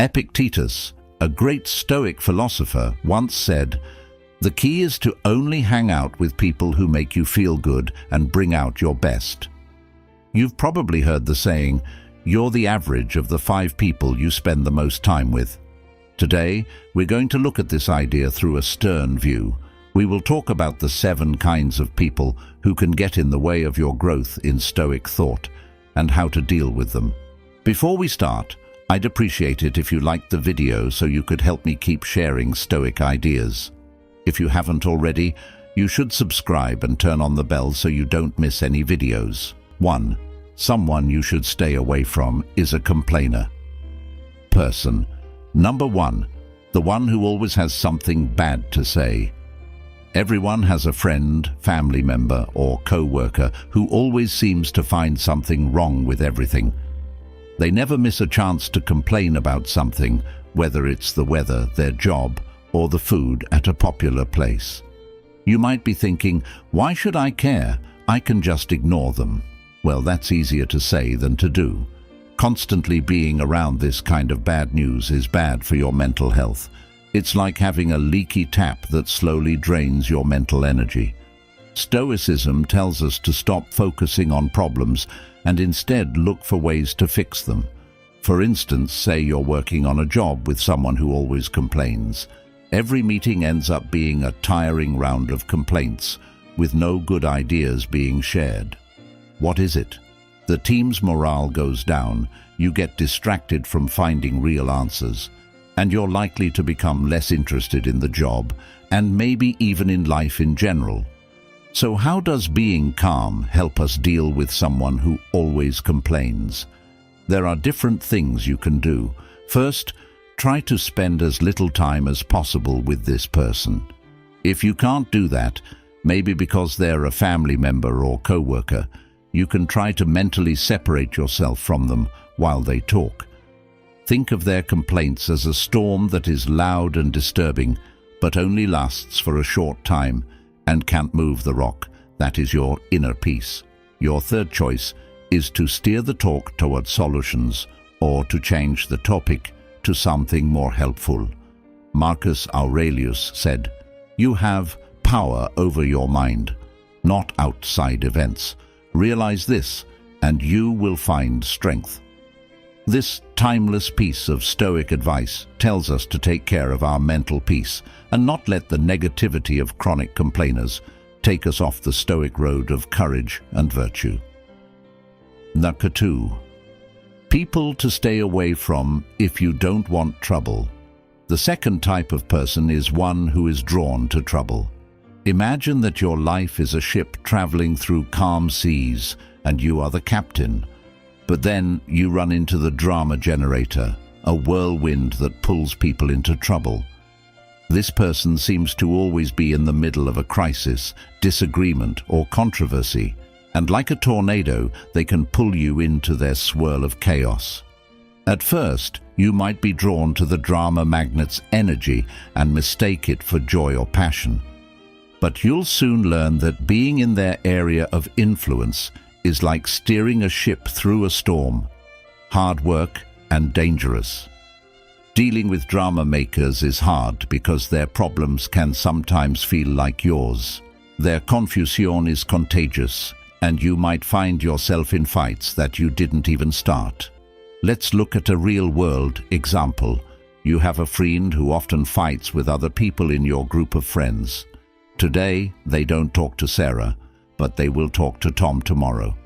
Epictetus, a great Stoic philosopher, once said, "The key is to only hang out with people who make you feel good and bring out your best." You've probably heard the saying, "You're the average of the 5 people you spend the most time with." Today, we're going to look at this idea through a stern view. We will talk about the 7 kinds of people who can get in the way of your growth in Stoic thought and how to deal with them. Before we start, I'd appreciate it if you liked the video so you could help me keep sharing Stoic ideas. If you haven't already, you should subscribe and turn on the bell so you don't miss any videos. 1. Someone you should stay away from is a complainer. Person. Number 1. The one who always has something bad to say. Everyone has a friend, family member, or co-worker who always seems to find something wrong with everything. They never miss a chance to complain about something, whether it's the weather, their job, or the food at a popular place. You might be thinking, why should I care? I can just ignore them. Well, that's easier to say than to do. Constantly being around this kind of bad news is bad for your mental health. It's like having a leaky tap that slowly drains your mental energy. Stoicism tells us to stop focusing on problems and instead look for ways to fix them. For instance, say you're working on a job with someone who always complains. Every meeting ends up being a tiring round of complaints, with no good ideas being shared. What is it? The team's morale goes down, you get distracted from finding real answers, and you're likely to become less interested in the job, and maybe even in life in general. So how does being calm help us deal with someone who always complains? There are different things you can do. First, try to spend as little time as possible with this person. If you can't do that, maybe because they're a family member or co-worker, you can try to mentally separate yourself from them while they talk. Think of their complaints as a storm that is loud and disturbing, but only lasts for a short time and can't move the rock. That is your inner peace. Your third choice is to steer the talk toward solutions or to change the topic to something more helpful. Marcus Aurelius said, "You have power over your mind, not outside events. Realize this, and you will find strength." This timeless piece of Stoic advice tells us to take care of our mental peace and not let the negativity of chronic complainers take us off the Stoic road of courage and virtue. Number 2. People to stay away from if you don't want trouble. The second type of person is one who is drawn to trouble. Imagine that your life is a ship traveling through calm seas and you are the captain. But then you run into the drama generator, a whirlwind that pulls people into trouble. This person seems to always be in the middle of a crisis, disagreement, or controversy, and like a tornado, they can pull you into their swirl of chaos. At first, you might be drawn to the drama magnet's energy and mistake it for joy or passion. But you'll soon learn that being in their area of influence is like steering a ship through a storm, hard work and dangerous. Dealing with drama makers is hard because their problems can sometimes feel like yours. Their confusion is contagious, and you might find yourself in fights that you didn't even start. Let's look at a real-world example. You have a friend who often fights with other people in your group of friends. Today, they don't talk to Sarah, but they will talk to Tom tomorrow.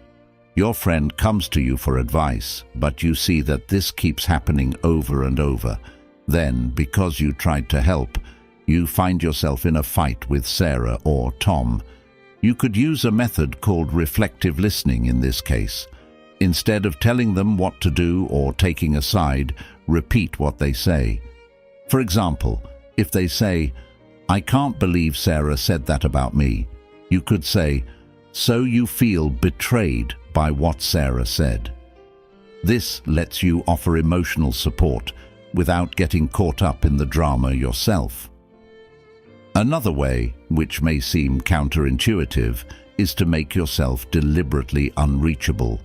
Your friend comes to you for advice, but you see that this keeps happening over and over. Then, because you tried to help, you find yourself in a fight with Sarah or Tom. You could use a method called reflective listening in this case. Instead of telling them what to do or taking a side, repeat what they say. For example, if they say, "I can't believe Sarah said that about me," you could say, "So you feel betrayed by what Sarah said." This lets you offer emotional support without getting caught up in the drama yourself. Another way, which may seem counterintuitive, is to make yourself deliberately unreachable.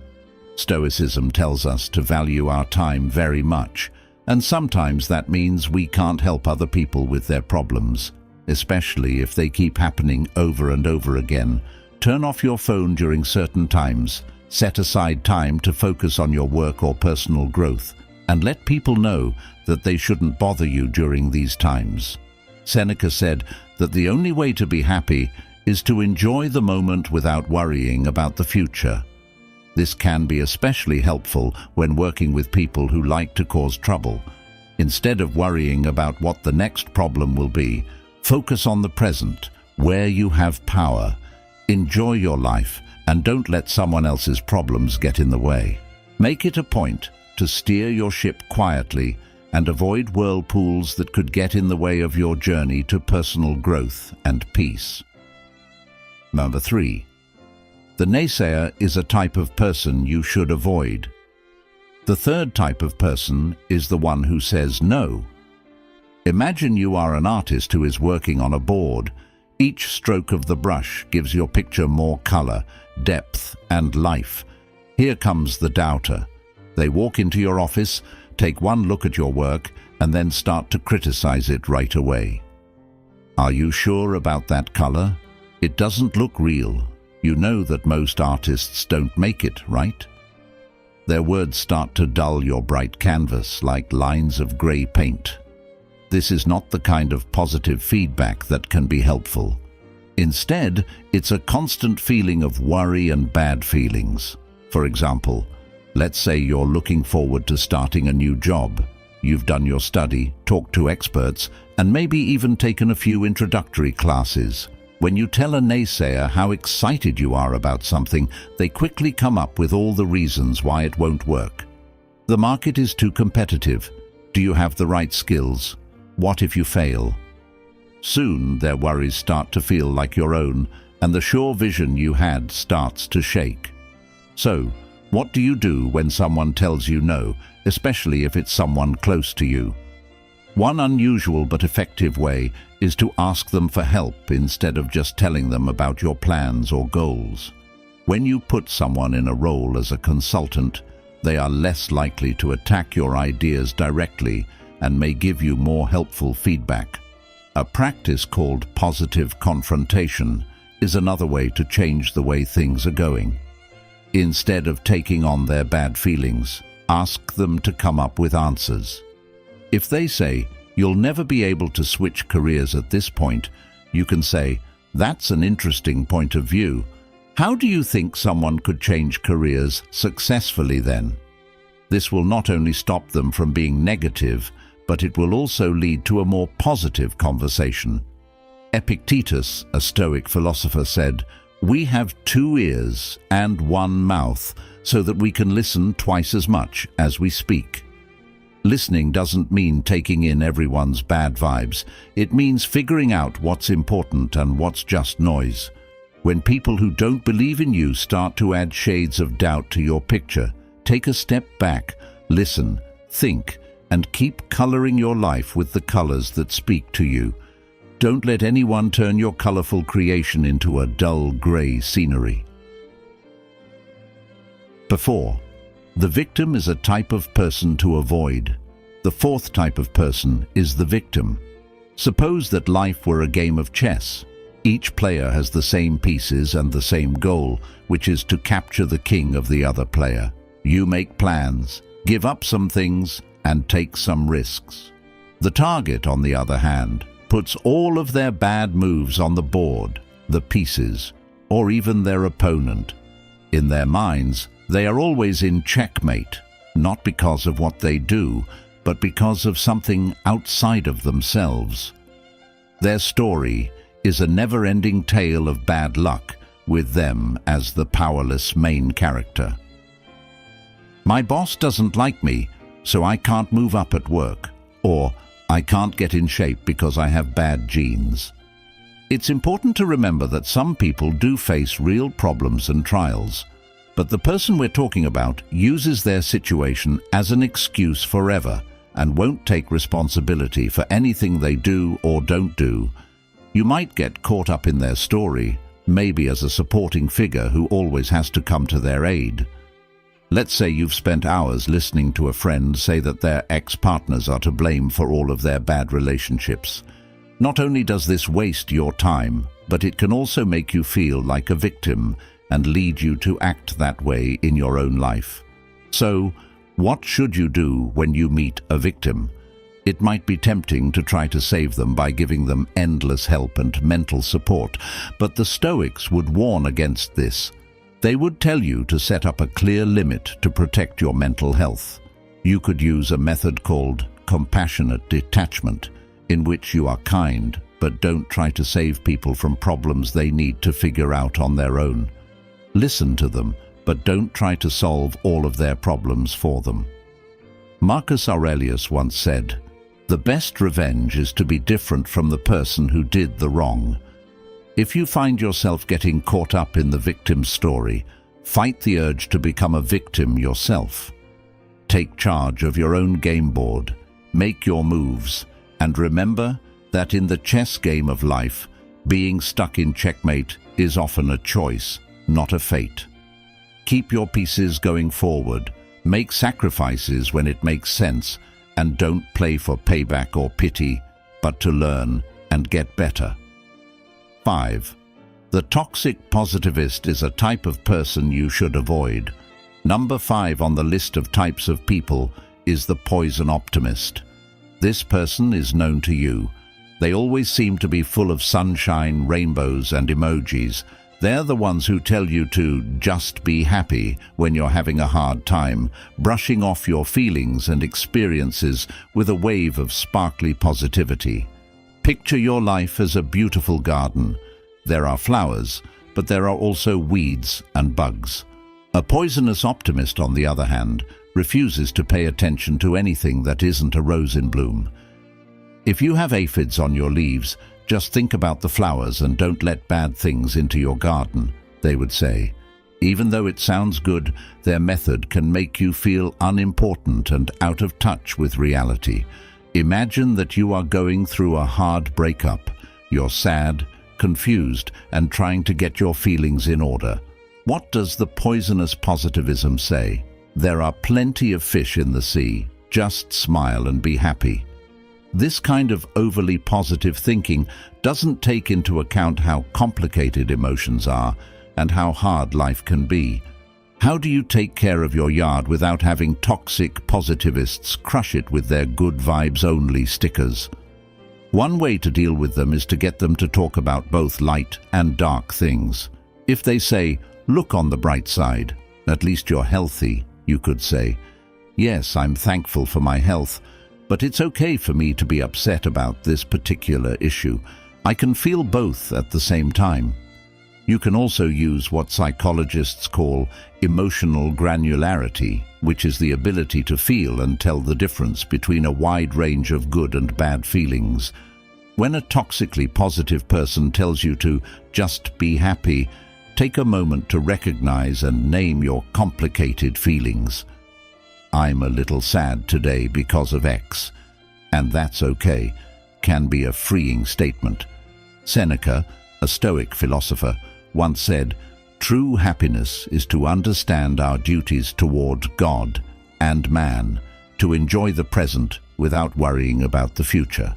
Stoicism tells us to value our time very much, And sometimes that means we can't help other people with their problems, especially if they keep happening over and over again. Turn off your phone during certain times, set aside time to focus on your work or personal growth, and let people know that they shouldn't bother you during these times. Seneca said that the only way to be happy is to enjoy the moment without worrying about the future. This can be especially helpful when working with people who like to cause trouble. Instead of worrying about what the next problem will be, focus on the present, where you have power. Enjoy your life and don't let someone else's problems get in the way. Make it a point to steer your ship quietly and avoid whirlpools that could get in the way of your journey to personal growth and peace. Number 3. The naysayer is a type of person you should avoid. The third type of person is the one who says no. Imagine you are an artist who is working on a board. Each stroke of the brush gives your picture more color, depth, and life. Here comes the doubter. They walk into your office, take one look at your work, and then start to criticize it right away. Are you sure about that color? It doesn't look real. You know that most artists don't make it, right? Their words start to dull your bright canvas like lines of gray paint. This is not the kind of positive feedback that can be helpful. Instead, it's a constant feeling of worry and bad feelings. For example, let's say you're looking forward to starting a new job. You've done your study, talked to experts, and maybe even taken a few introductory classes. When you tell a naysayer how excited you are about something, they quickly come up with all the reasons why it won't work. The market is too competitive. Do you have the right skills? What if you fail? Soon, their worries start to feel like your own, and the sure vision you had starts to shake. So, what do you do when someone tells you no, especially if it's someone close to you? One unusual but effective way is to ask them for help instead of just telling them about your plans or goals. When you put someone in a role as a consultant, they are less likely to attack your ideas directly and may give you more helpful feedback. A practice called positive confrontation is another way to change the way things are going. Instead of taking on their bad feelings, ask them to come up with answers. If they say, "You'll never be able to switch careers at this point," you can say, "That's an interesting point of view. How do you think someone could change careers successfully then?" This will not only stop them from being negative, but it will also lead to a more positive conversation. Epictetus, a Stoic philosopher, said, "We have 2 ears and 1 mouth so that we can listen twice as much as we speak." Listening doesn't mean taking in everyone's bad vibes. It means figuring out what's important and what's just noise. When people who don't believe in you start to add shades of doubt to your picture, take a step back, listen, think, and keep coloring your life with the colors that speak to you. Don't let anyone turn your colorful creation into a dull gray scenery. 4. The victim is a type of person to avoid. The 4th type of person is the victim. Suppose that life were a game of chess. Each player has the same pieces and the same goal, which is to capture the king of the other player. You make plans, give up some things, and take some risks. The target, on the other hand, puts all of their bad moves on the board, the pieces, or even their opponent. In their minds, they are always in checkmate, not because of what they do, but because of something outside of themselves. Their story is a never-ending tale of bad luck, with them as the powerless main character. My boss doesn't like me, so I can't move up at work, or I can't get in shape because I have bad genes. It's important to remember that some people do face real problems and trials, but the person we're talking about uses their situation as an excuse forever and won't take responsibility for anything they do or don't do. You might get caught up in their story, maybe as a supporting figure who always has to come to their aid. Let's say you've spent hours listening to a friend say that their ex-partners are to blame for all of their bad relationships. Not only does this waste your time, but it can also make you feel like a victim and lead you to act that way in your own life. So, what should you do when you meet a victim? It might be tempting to try to save them by giving them endless help and mental support, but the Stoics would warn against this. They would tell you to set up a clear limit to protect your mental health. You could use a method called compassionate detachment, in which you are kind, but don't try to save people from problems they need to figure out on their own. Listen to them, but don't try to solve all of their problems for them. Marcus Aurelius once said, "The best revenge is to be different from the person who did the wrong." If you find yourself getting caught up in the victim's story, fight the urge to become a victim yourself. Take charge of your own game board, make your moves, and remember that in the chess game of life, being stuck in checkmate is often a choice, not a fate. Keep your pieces going forward, make sacrifices when it makes sense, and don't play for payback or pity, but to learn and get better. 5. The toxic positivist is a type of person you should avoid. Number 5 on the list of types of people is the poison optimist. This person is known to you. They always seem to be full of sunshine, rainbows, and emojis. They're the ones who tell you to just be happy when you're having a hard time, brushing off your feelings and experiences with a wave of sparkly positivity. Picture your life as a beautiful garden. There are flowers, but there are also weeds and bugs. A poisonous optimist, on the other hand, refuses to pay attention to anything that isn't a rose in bloom. If you have aphids on your leaves, just think about the flowers and don't let bad things into your garden, they would say. Even though it sounds good, their method can make you feel unimportant and out of touch with reality. Imagine that you are going through a hard breakup. You're sad, confused, and trying to get your feelings in order. What does the poisonous positivism say? There are plenty of fish in the sea. Just smile and be happy. This kind of overly positive thinking doesn't take into account how complicated emotions are and how hard life can be. How do you take care of your yard without having toxic positivists crush it with their good vibes only stickers? One way to deal with them is to get them to talk about both light and dark things. If they say, "Look on the bright side, at least you're healthy," you could say, "Yes, I'm thankful for my health, but it's okay for me to be upset about this particular issue. I can feel both at the same time." You can also use what psychologists call emotional granularity, which is the ability to feel and tell the difference between a wide range of good and bad feelings. When a toxically positive person tells you to just be happy, take a moment to recognize and name your complicated feelings. "I'm a little sad today because of X, and that's okay," can be a freeing statement. Seneca, a Stoic philosopher, once said, "True happiness is to understand our duties toward God and man, to enjoy the present without worrying about the future."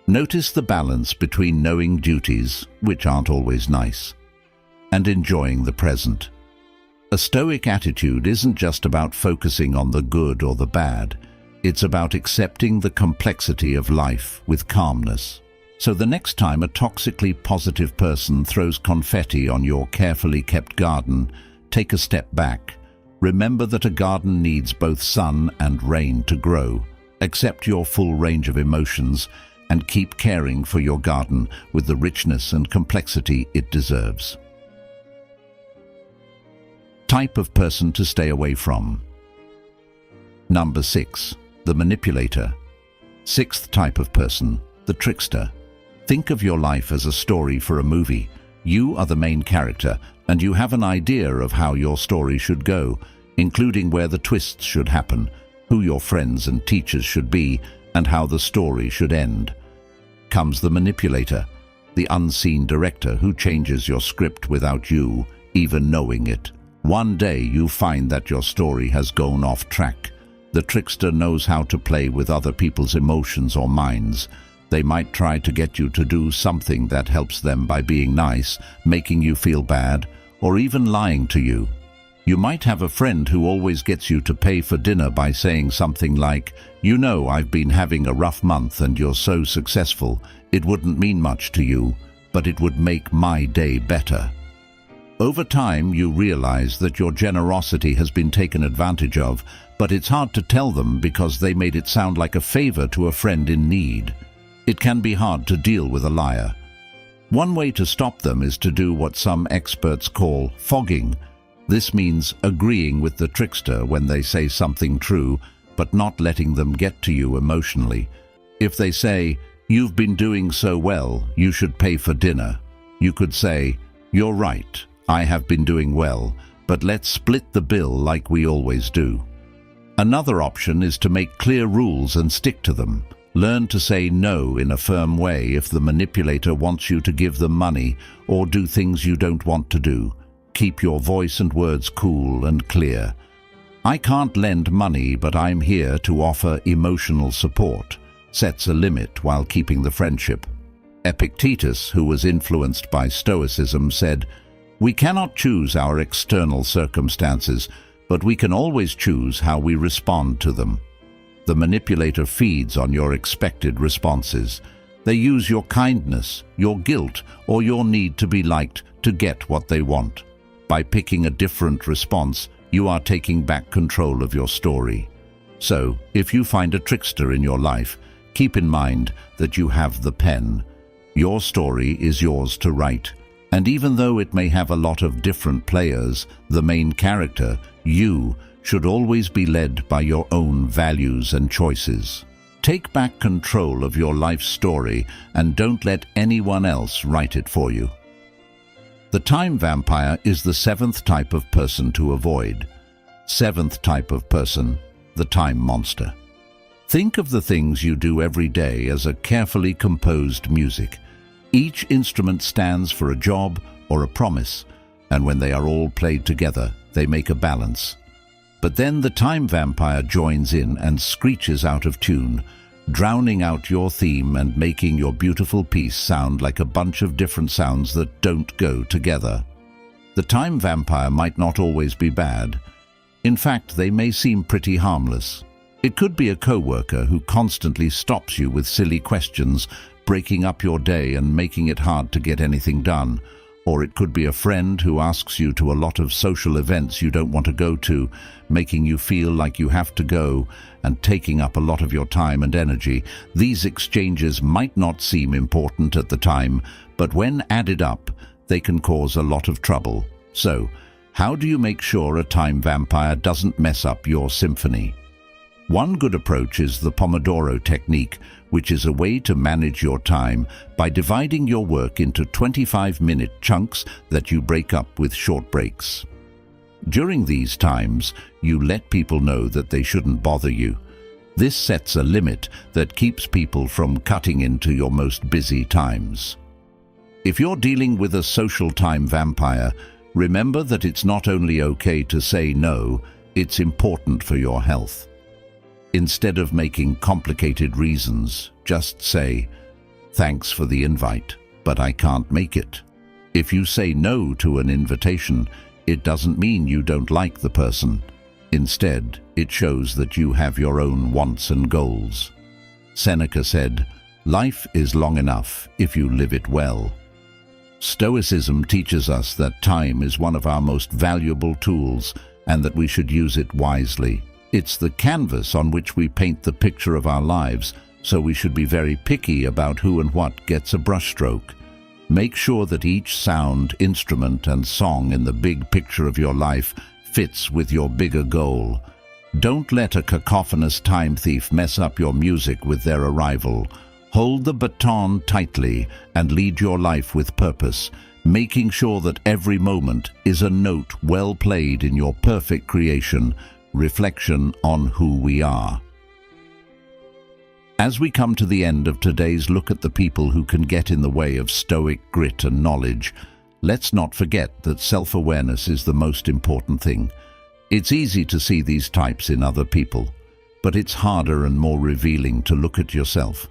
Notice the balance between knowing duties, which aren't always nice, and enjoying the present. A Stoic attitude isn't just about focusing on the good or the bad. It's about accepting the complexity of life with calmness. So the next time a toxically positive person throws confetti on your carefully kept garden, take a step back. Remember that a garden needs both sun and rain to grow. Accept your full range of emotions and keep caring for your garden with the richness and complexity it deserves. Type of person to stay away from. Number 6. The manipulator. 6th type of person, the trickster. Think of your life as a story for a movie. You are the main character, and you have an idea of how your story should go, including where the twists should happen, who your friends and teachers should be, and how the story should end. Comes the manipulator, the unseen director who changes your script without you even knowing it. One day you find that your story has gone off track. The trickster knows how to play with other people's emotions or minds. They might try to get you to do something that helps them by being nice, making you feel bad, or even lying to you. You might have a friend who always gets you to pay for dinner by saying something like, "You know, I've been having a rough month and you're so successful. It wouldn't mean much to you, but it would make my day better." Over time, you realize that your generosity has been taken advantage of, but it's hard to tell them because they made it sound like a favor to a friend in need. It can be hard to deal with a liar. One way to stop them is to do what some experts call fogging. This means agreeing with the trickster when they say something true, but not letting them get to you emotionally. If they say, "You've been doing so well, you should pay for dinner," you could say, "You're right, I have been doing well, but let's split the bill like we always do." Another option is to make clear rules and stick to them. Learn to say no in a firm way if the manipulator wants you to give them money or do things you don't want to do. Keep your voice and words cool and clear. "I can't lend money, but I'm here to offer emotional support," sets a limit while keeping the friendship. Epictetus, who was influenced by Stoicism, said, "We cannot choose our external circumstances, but we can always choose how we respond to them." The manipulator feeds on your expected responses. They use your kindness, your guilt, or your need to be liked to get what they want. By picking a different response, you are taking back control of your story. So, if you find a trickster in your life, keep in mind that you have the pen. Your story is yours to write. And even though it may have a lot of different players, the main character, you, should always be led by your own values and choices. Take back control of your life story and don't let anyone else write it for you. The time vampire is the seventh type of person to avoid. Seventh type of person, the time monster. Think of the things you do every day as a carefully composed music. Each instrument stands for a job or a promise, and when they are all played together, they make a balance. But then the time vampire joins in and screeches out of tune, drowning out your theme and making your beautiful piece sound like a bunch of different sounds that don't go together. The time vampire might not always be bad. In fact, they may seem pretty harmless. It could be a coworker who constantly stops you with silly questions, breaking up your day and making it hard to get anything done. Or it could be a friend who asks you to a lot of social events you don't want to go to, making you feel like you have to go and taking up a lot of your time and energy. These exchanges might not seem important at the time, but when added up, they can cause a lot of trouble. So, how do you make sure a time vampire doesn't mess up your symphony? One good approach is the Pomodoro technique, which is a way to manage your time by dividing your work into 25-minute chunks that you break up with short breaks. During these times, you let people know that they shouldn't bother you. This sets a limit that keeps people from cutting into your most busy times. If you're dealing with a social time vampire, remember that it's not only okay to say no, it's important for your health. Instead of making complicated reasons, just say, "Thanks for the invite, but I can't make it." If you say no to an invitation, it doesn't mean you don't like the person. Instead, it shows that you have your own wants and goals. Seneca said, "Life is long enough if you live it well." Stoicism teaches us that time is one of our most valuable tools and that we should use it wisely. It's the canvas on which we paint the picture of our lives, so we should be very picky about who and what gets a brushstroke. Make sure that each sound, instrument, and song in the big picture of your life fits with your bigger goal. Don't let a cacophonous time thief mess up your music with their arrival. Hold the baton tightly and lead your life with purpose, making sure that every moment is a note well played in your perfect creation, reflection on who we are. As we come to the end of today's look at the people who can get in the way of stoic grit and knowledge, Let's not forget that self-awareness is the most important thing. It's easy to see these types in other people, but it's harder and more revealing to look at yourself.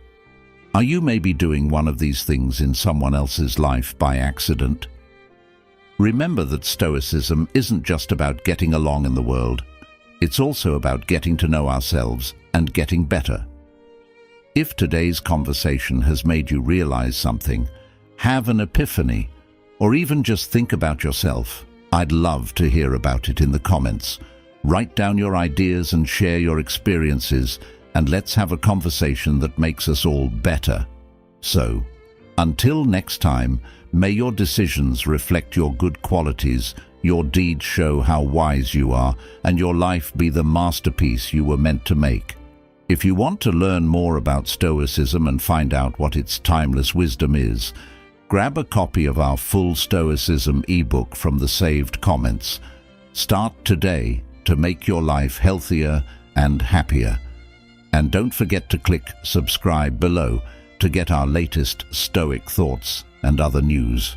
Are you maybe doing one of these things in someone else's life by accident? Remember that Stoicism isn't just about getting along in the world. It's also about getting to know ourselves and getting better. If today's conversation has made you realize something, have an epiphany, or even just think about yourself, I'd love to hear about it in the comments. Write down your ideas and share your experiences, and let's have a conversation that makes us all better. So, until next time, may your decisions reflect your good qualities, your deeds show how wise you are, and your life be the masterpiece you were meant to make. If you want to learn more about Stoicism and find out what its timeless wisdom is, grab a copy of our full Stoicism ebook from the saved comments. Start today to make your life healthier and happier. And don't forget to click subscribe below to get our latest Stoic thoughts and other news.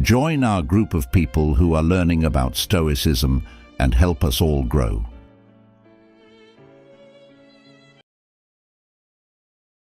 Join our group of people who are learning about Stoicism and help us all grow.